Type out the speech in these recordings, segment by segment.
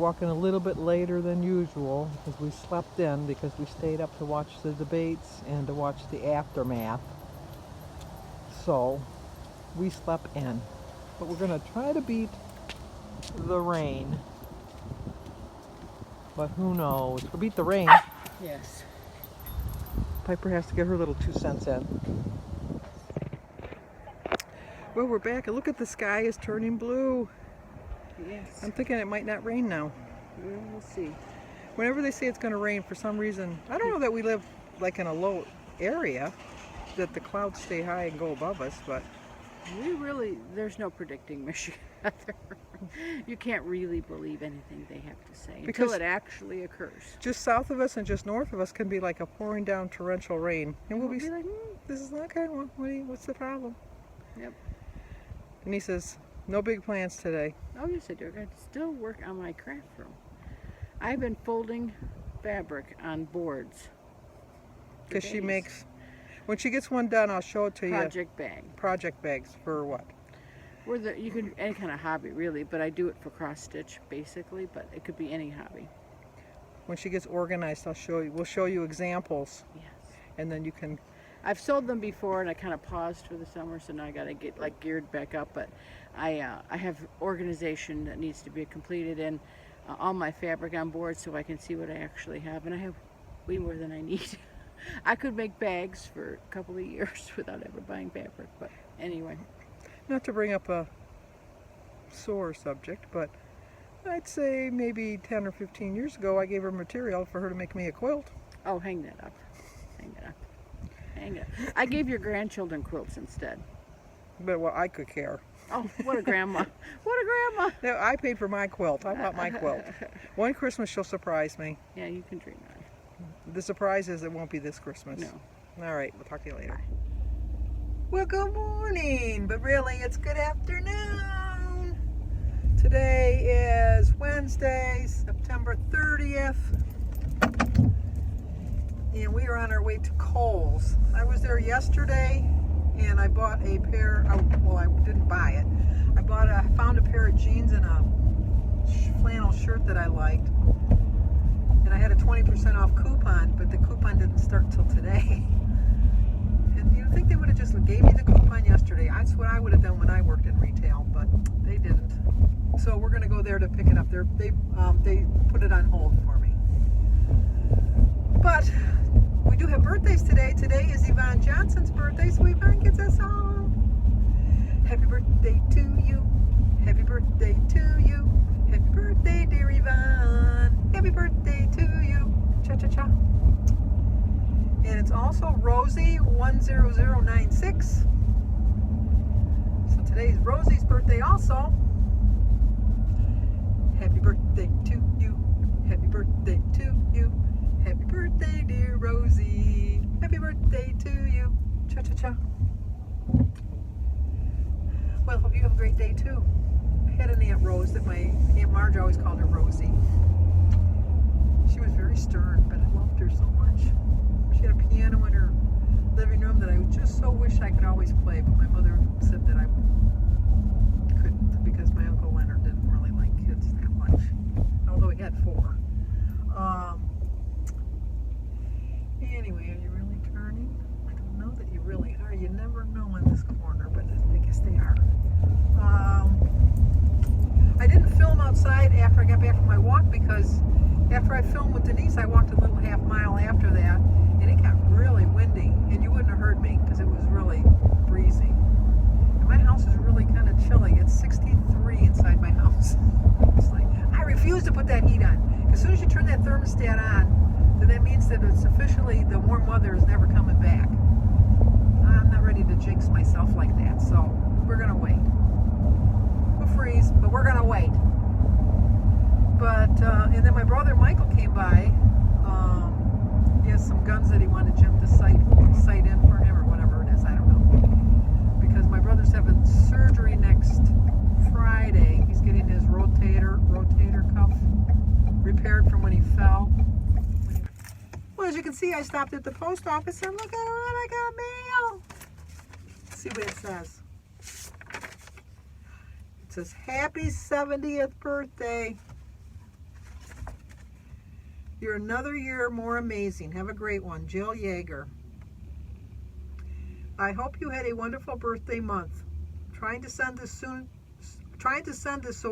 walking a little bit later than usual because we slept in because we stayed up to watch the debates and to watch the aftermath. So we slept in. But we're going to try to beat the rain. But who knows? We'll beat the rain. Yes. Piper has to get her little 2 cents in. Well, we're back, and look at the sky is turning blue. Yes. I'm thinking it might not rain now. Well, we'll see. Whenever they say it's going to rain, for some reason, I don't know that we live like in a low area, that the clouds stay high and go above us, but There's no predicting Michigan. You can't really believe anything they have to say Because until it actually occurs. just south of us and just north of us can be like a pouring down torrential rain. And we'll be like, this is not okay. What's the problem? Yep. And he says, no big plans today. Oh, yes, I do. I got to still work on my craft room. I've been folding fabric on boards. Because she makes, when she gets one done, I'll show it to you. Project bags for what? You can any kind of hobby really, but I do it for cross stitch basically. But it could be any hobby. When she gets organized, I'll show you. We'll show you examples. Yes. And then you can. I've sold them before, and I kind of paused for the summer, so now I got to get like geared back up. But I have organization that needs to be completed and all my fabric on board, so I can see what I actually have, and I have way more than I need. I could make bags for a couple of years without ever buying fabric, but anyway. Not to bring up a sore subject, but I'd say maybe 10 or 15 years ago, I gave her material for her to make me a quilt. Oh, hang that up. Hang it up. Hang it up. I gave your grandchildren quilts instead. But well, I could care. Oh, what a grandma. What a grandma. No, I paid for my quilt. I want my quilt. One Christmas she'll surprise me. Yeah, you can dream that. The surprise is it won't be this Christmas. No. All right, we'll talk to you later. Bye. Well, good morning, but really it's good afternoon. Today is Wednesday, September 30th, and we are on our way to Kohl's. I was there yesterday, and I bought a pair, well, I didn't buy it. I found a pair of jeans and a flannel shirt that I liked, and I had a 20% off coupon, but the coupon didn't start till today. And you'd think they would have just gave me the coupon yesterday. That's what I would have done when I worked in retail, but they didn't. So we're going to go there to pick it up. They put it on hold for me. But we do have birthdays today. Today is Yvonne Johnson's birthday, so Yvonne gets us all. Happy birthday to you. Happy birthday to you. Happy birthday, dear Yvonne. Happy birthday to you. Cha-cha-cha. And it's also Rosie 10096. So today's Rosie's birthday also. Happy birthday to you. Happy birthday to you. Happy birthday, dear Rosie. Happy birthday to you. Cha-cha-cha. Well, hope you have a great day too. I had an Aunt Rose that my Aunt Marge always called her Rosie. She was very stern, but I loved her so much. She had a piano in her living room that I just so wish I could always play, but my mother said that I couldn't because my Uncle Leonard didn't really like kids that much, although he had 4. Anyway, are you really turning? I don't know that you really are. You never know in this corner, but I guess they are. I didn't film outside after I got back from my walk because after I filmed with Denise, I walked a little half mile after that, and it got really windy, and you wouldn't have heard me because it was really breezy. And my house is really kind of chilly. It's 63 inside my house. It's like, I refuse to put that heat on. As soon as you turn that thermostat on, then that means that it's officially the warm weather is never coming back. I'm not ready to jinx myself like that, so we're going to wait. We'll freeze, but we're going to wait. But, and then my brother Michael came by. He has some guns that he wanted Jim to sight in for him or whatever it is, I don't know. Because my brother's having surgery next Friday. He's getting his rotator cuff repaired from when he fell. Well, as you can see, I stopped at the post office and look at what I got mail. Let's see what it says. It says, happy 70th birthday. You're another year more amazing. Have a great one. Jill Yeager. I hope you had a wonderful birthday month. Trying to send this so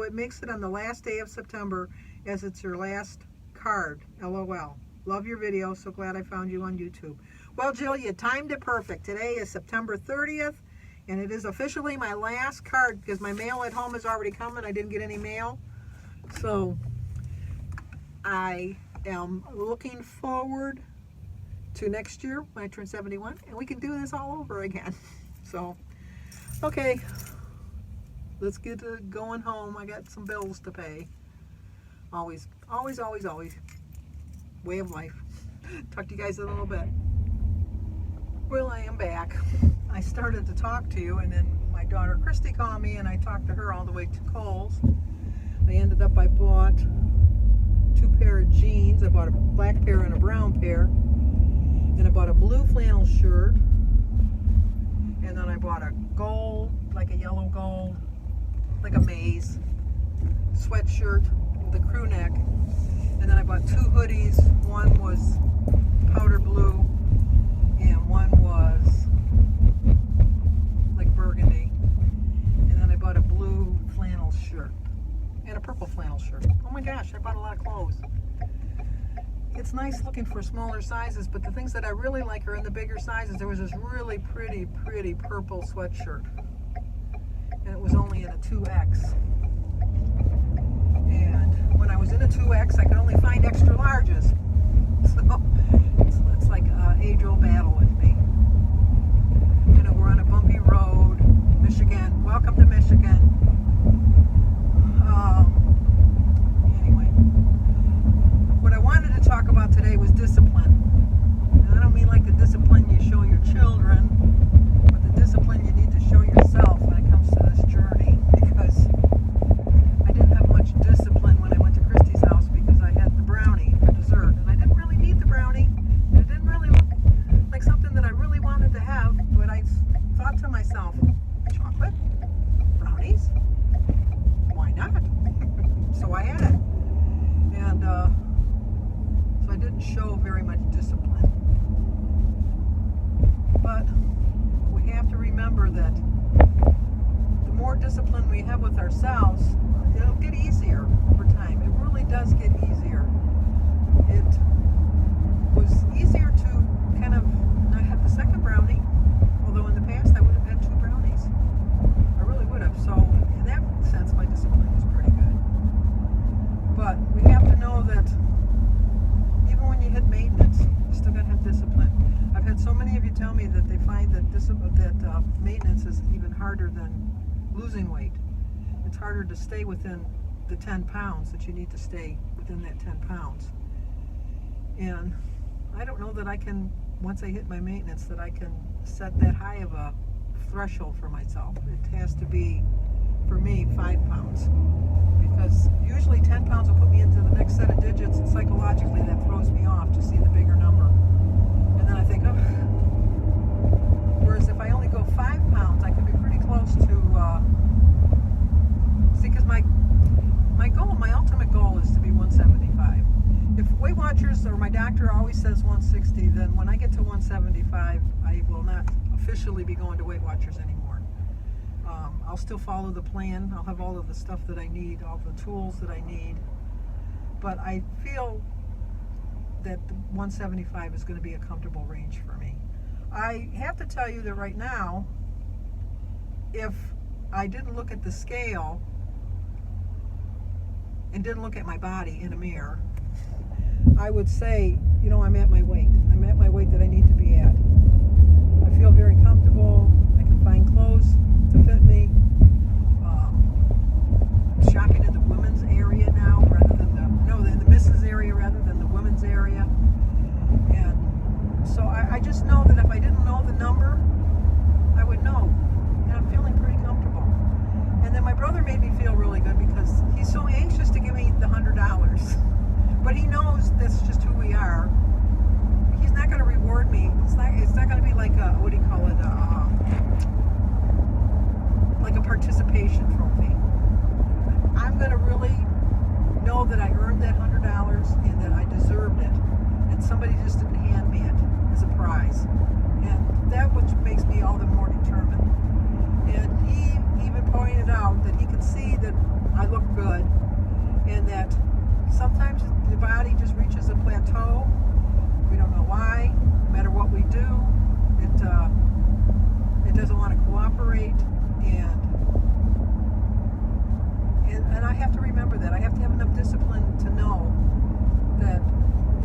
it makes it on the last day of September as it's your last card. LOL. Love your video. So glad I found you on YouTube. Well, Jill, you timed it perfect. Today is September 30th, and it is officially my last card because my mail at home is already coming. I didn't get any mail. So I am looking forward to next year when I turn 71, and we can do this all over again. So, okay, let's get going home. I got some bills to pay. Always, always, always, always. Way of life. Talk to you guys in a little bit. Well, I am back. I started to talk to you, and then my daughter Christy called me, and I talked to her all the way to Kohl's. I bought 2 pair of jeans. I bought a black pair and a brown pair. And I bought a blue flannel shirt. And then I bought a gold, like a yellow gold, like a maize sweatshirt with a crew neck. And then I bought 2 hoodies. One was powder blue and one was like burgundy. And then I bought a blue flannel shirt and a purple flannel shirt. Oh my gosh, I bought a lot of clothes. It's nice looking for smaller sizes, but the things that I really like are in the bigger sizes. There was this really pretty purple sweatshirt, and it was only in a 2X. And when I was in a 2X, I could only find extra larges. So it's like an age-old battle with me. You know, we're on a bumpy road, Michigan. Welcome to Michigan. Anyway, what I wanted to talk about today was discipline. And I don't mean like the discipline you show your children, but the discipline you need to show yourself when it comes to this journey. Because I didn't have much discipline when I went to Christy's house because I had the brownie for dessert. And I didn't really need the brownie. It didn't really look like something that I really wanted to have. But I thought to myself, chocolate? Brownies? Why not? So I had it. And so I didn't show very much discipline. But we have to remember that the more discipline we have with ourselves, it'll get easier over time. It really does get easier. It was easier to kind of not have the second brownie, although in the past I would have had 2 brownies. I really would have. So in that sense, my discipline was pretty good. But we have to know that even when you hit maintenance, you still got to have discipline. I've had so many of you tell me that they find that maintenance is even harder than losing weight. It's harder to stay within the 10 pounds that you need to stay within that 10 pounds. And I don't know that I can, once I hit my maintenance, that I can set that high of a threshold for myself. It has to be, for me, 5 pounds. Because usually 10 pounds will put me into the next set of digits, and psychologically that throws me off to see the bigger number. And then I think, oh. Whereas if I only go 5 pounds, I can be pretty close to, because my ultimate goal is to be 175. If Weight Watchers or my doctor always says 160, then when I get to 175, I will not officially be going to Weight Watchers anymore. I'll still follow the plan. I'll have all of the stuff that I need, all the tools that I need. But I feel that the 175 is going to be a comfortable range for me. I have to tell you that right now, if I didn't look at the scale and didn't look at my body in a mirror, I would say, you know, I'm at my weight. I'm at my weight that I need to be at. I feel very comfortable. I can find clothes to fit me. I'm shopping in the women's area now rather than in the missus area rather than the women's area. And so I just know that if I didn't know the number, I would know. And I'm feeling pretty comfortable. And then my brother made me feel really good because he's so anxious to give me the $100. But he knows that's just who we are. He's not going to reward me. It's not going to be like a, what do you call it? Like a participation trophy. I'm going to really know that I earned that $100 and that I deserved it. somebody just didn't hand me it as a prize. And that which makes me all the more determined. And he even pointed out that he could see that I look good and that sometimes the body just reaches a plateau. We don't know why. No matter what we do, it doesn't want to cooperate. And I have to remember that. I have to have enough discipline to know that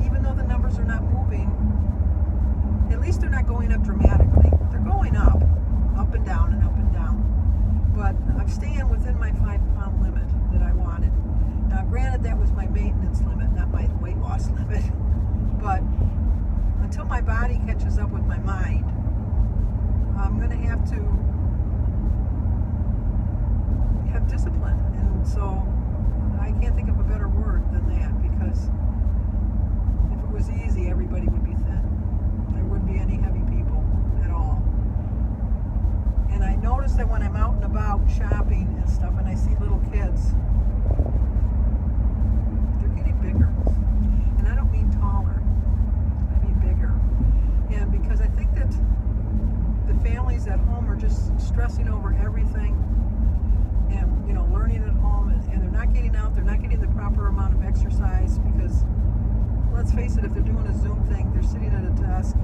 even though the numbers are not moving, at least they're not going up dramatically. They're going up and down and up and down. But I'm staying within my 5-pound limit that I wanted. Now, granted, that was my maintenance limit, not my weight loss limit. But until my body catches up with my mind, I'm going to have discipline. And so I can't think of a better word than that, because if it was easy, everybody would be thin. There wouldn't be any heavy people at all. And I notice that when I'm out and about shopping and stuff and I see little kids, they're getting bigger. And I don't mean taller, I mean bigger. And because I think that the families at home are just stressing over everything and, learning at home, and they're not getting out, they're not getting the proper amount of exercise, because let's face it, if they're doing a Zoom thing, they're sitting at a desk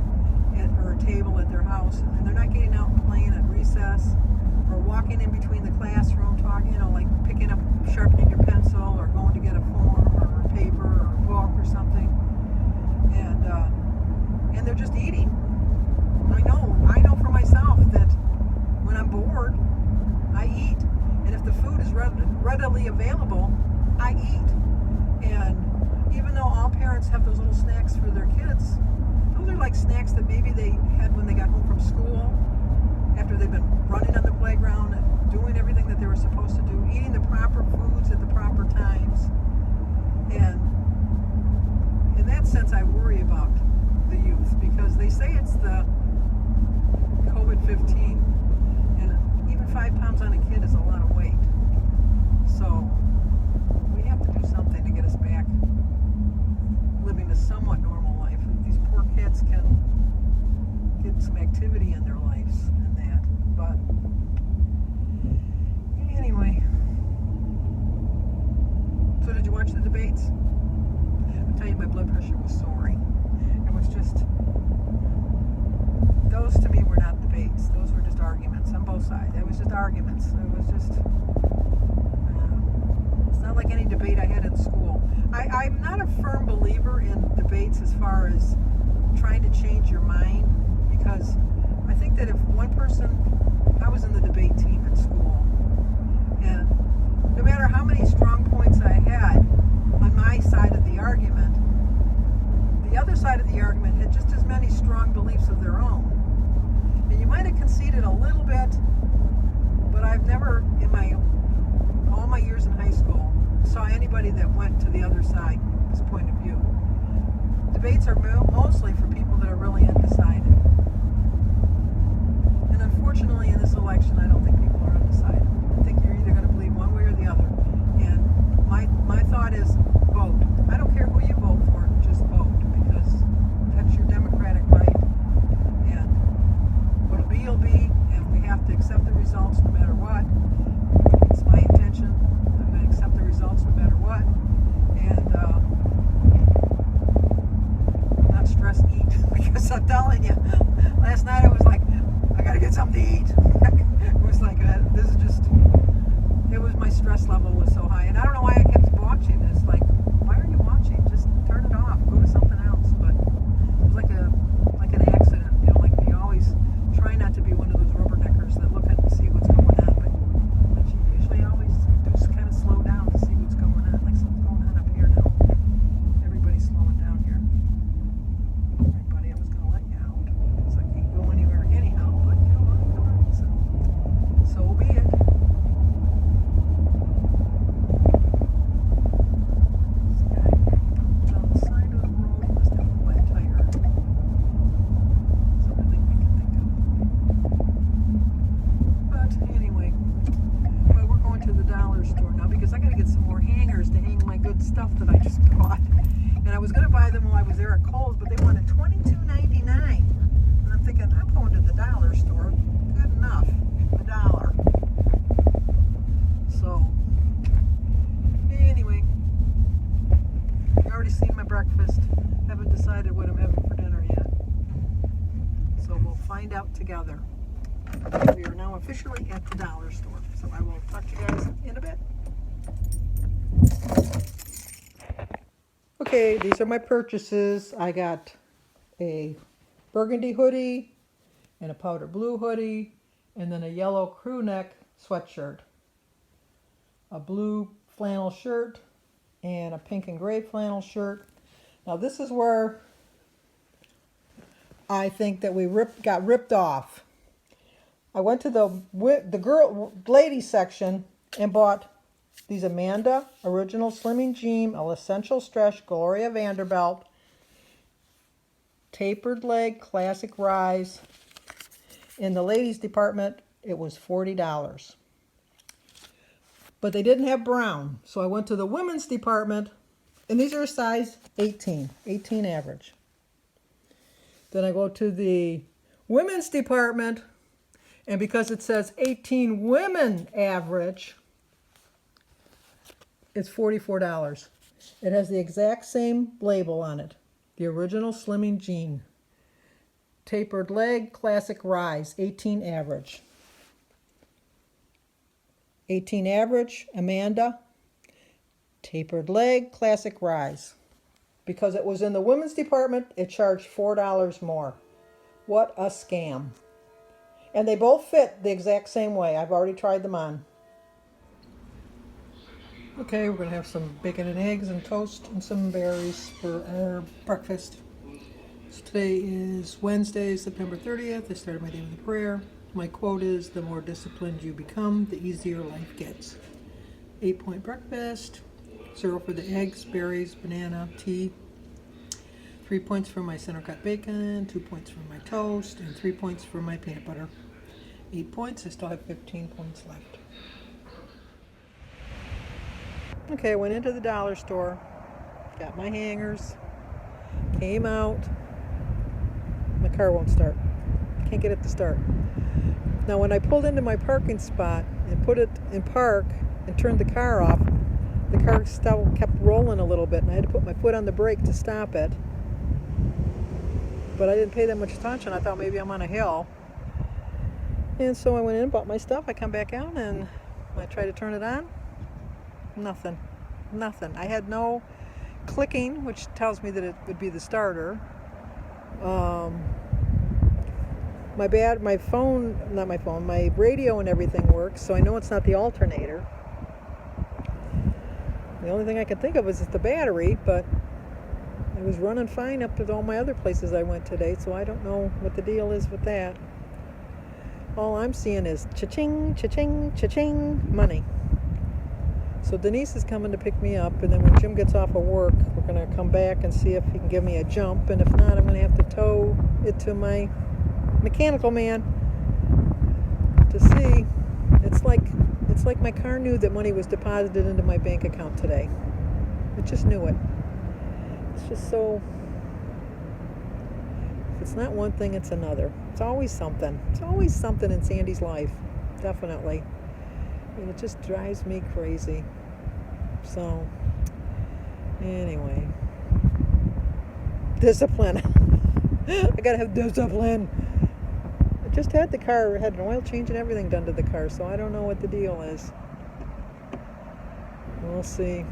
or a table at their house, and they're not getting out and playing at recess or walking in between the classroom, talking, like picking up, sharpening your pencil, or going to get a form or a paper or a book or something, and they're just eating. I know for myself that when I'm bored, I eat. And if the food is readily available, I eat. And even though all parents have those little snacks for their kids, those are like snacks that maybe they had when they got home from school, after they've been running on the playground and doing everything that they were supposed to do, eating the proper foods at the proper times. And in that sense, I worry about the youth, because they say it's the COVID-15, and even 5 pounds on a kid is a lot of weight. So we have to do something to get us back living a somewhat normal life. These poor kids can get some activity in their lives and that. But anyway, so did you watch the debates? I'll tell you, my blood pressure was soaring. It was just, those to me were not debates. Those were just arguments on both sides. It was just arguments. It was just, it's not like any debate I had in school. I'm not a firm believer in debates as far as trying to change your mind, because I think that if one person, I was in the debate team at school, and no matter how many strong points I had on my side of the argument, the other side of the argument had just as many strong beliefs of their own. And you might have conceded a little bit, but I've never, in all my years in high school, saw anybody that went to the other side's point of view. Debates are mostly for people that are really undecided. And unfortunately, in this election, I don't think people are undecided. I think you're either going to believe one way or the other. And my thought is, vote. I don't care who you vote for, just vote, because that's your democratic right. And what'll be, will be, and we have to accept the results no matter what. It's my intention. I'm going to accept the results no matter what. And not stress eat, because I'm telling you, last night I was like, I got to get something to eat. It was like, this is just, it was, my stress level was so high. And I don't know why I kept watching. It's like, why are you watching? Just turn it off. Go to something else. But it was like an accident. Like you always try not to be one of those rubberneckers that look at and see what's going on. But you usually always do kind of slow down to see what's going on. Like something's going on up here now. Everybody's slowing down here. All right, buddy, I was going to let you out, because I can't go anywhere anyhow. But you know what? Come on. So be it. find out together. We are now officially at the dollar store. So I will talk to you guys in a bit. Okay, these are my purchases. I got a burgundy hoodie and a powder blue hoodie and then a yellow crew neck sweatshirt, a blue flannel shirt, and a pink and gray flannel shirt. Now this is where I think that we got ripped off. I went to the ladies section and bought these Amanda Original Slimming Jean Essential Stretch Gloria Vanderbilt Tapered Leg Classic Rise. In the ladies department, it was $40. But they didn't have brown, so I went to the women's department, and these are a size 18 average. Then I go to the women's department, and because it says 18 women average, it's $44. It has the exact same label on it. The Original Slimming Jean. Tapered Leg Classic Rise, 18 average. 18 average, Amanda. Tapered Leg Classic Rise. Because it was in the women's department, it charged $4 more. What a scam. And they both fit the exact same way. I've already tried them on. Okay, we're going to have some bacon and eggs and toast and some berries for our breakfast. So today is Wednesday, September 30th. I started my day with a prayer. My quote is, the more disciplined you become, the easier life gets. 8-point breakfast. 0 for the eggs, berries, banana, tea. 3 points for my center cut bacon, 2 points for my toast, and 3 points for my peanut butter. 8 points, I still have 15 points left. Okay, I went into the dollar store, got my hangers, came out. My car won't start. Can't get it to start. Now when I pulled into my parking spot and put it in park and turned the car off, the car still kept rolling a little bit, and I had to put my foot on the brake to stop it. But I didn't pay that much attention. I thought maybe I'm on a hill. And so I went in, bought my stuff. I come back out and I tried to turn it on. Nothing. I had no clicking, which tells me that it would be the starter. My radio and everything works, so I know it's not the alternator. The only thing I can think of is it's the battery, but it was running fine up to all my other places I went today, so I don't know what the deal is with that. All I'm seeing is cha-ching, cha-ching, cha-ching, money. So Denise is coming to pick me up, and then when Jim gets off of work, we're going to come back and see if he can give me a jump, and if not, I'm going to have to tow it to my mechanical man to see. It's like my car knew that money was deposited into my bank account today. It just knew it. It's just so, if it's not one thing, it's another. It's always something. It's always something in Sandy's life, definitely. And it just drives me crazy. So, anyway. Discipline. I gotta have discipline. I just had had an oil change and everything done to the car, so I don't know what the deal is. We'll see.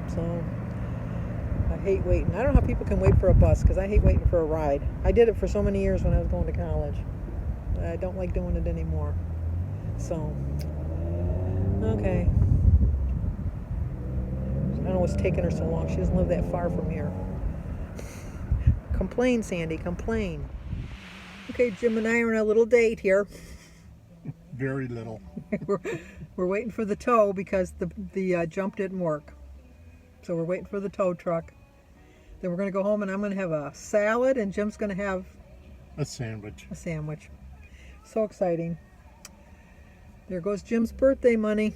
So, I hate waiting. I don't know how people can wait for a bus, because I hate waiting for a ride. I did it for so many years when I was going to college. I don't like doing it anymore. So, okay. I don't know what's taking her so long. She doesn't live that far from here. Complain, Sandy, complain. Okay, Jim and I are on a little date here. Very little. we're waiting for the tow because the jump didn't work. So we're waiting for the tow truck. Then we're going to go home and I'm going to have a salad and Jim's going to have a sandwich. So exciting. There goes Jim's birthday money.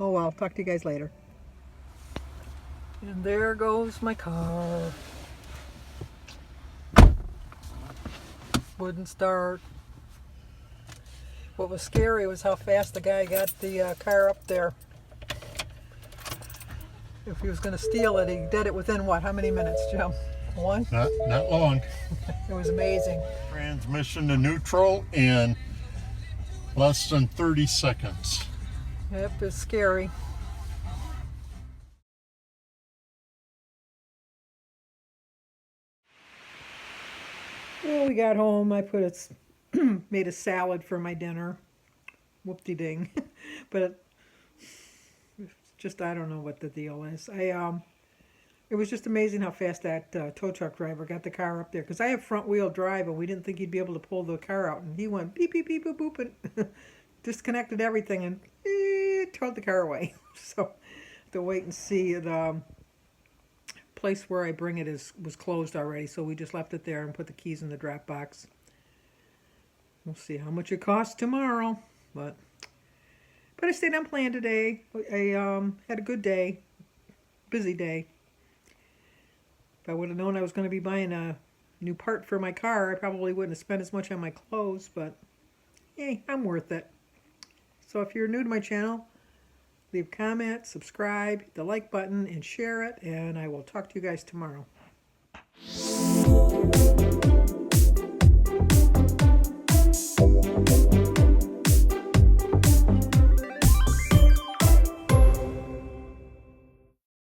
Oh well, I'll talk to you guys later. And there goes my car. Wouldn't start. What was scary was how fast the guy got the car up there. If he was going to steal it, he did it within what? How many minutes, Jim? One. Not long. It was amazing. Transmission to neutral in less than 30 seconds. Yep, it's scary. Well, we got home. I made a salad for my dinner. Whoop-de-ding. But it's just, I don't know what the deal is. It was just amazing how fast that tow truck driver got the car up there. Because I have front wheel drive, and we didn't think he'd be able to pull the car out. And he went beep, beep, beep, boop, boop, and disconnected everything and towed the car away. So to wait and see. The place where I bring it was closed already, so we just left it there and put the keys in the drop box. We'll see how much it costs tomorrow, but I stayed on plan today. I had a good day, busy day. If I would have known I was going to be buying a new part for my car, I probably wouldn't have spent as much on my clothes, but hey, I'm worth it. So if you're new to my channel, leave a comment, subscribe, hit the like button, and share it, and I will talk to you guys tomorrow.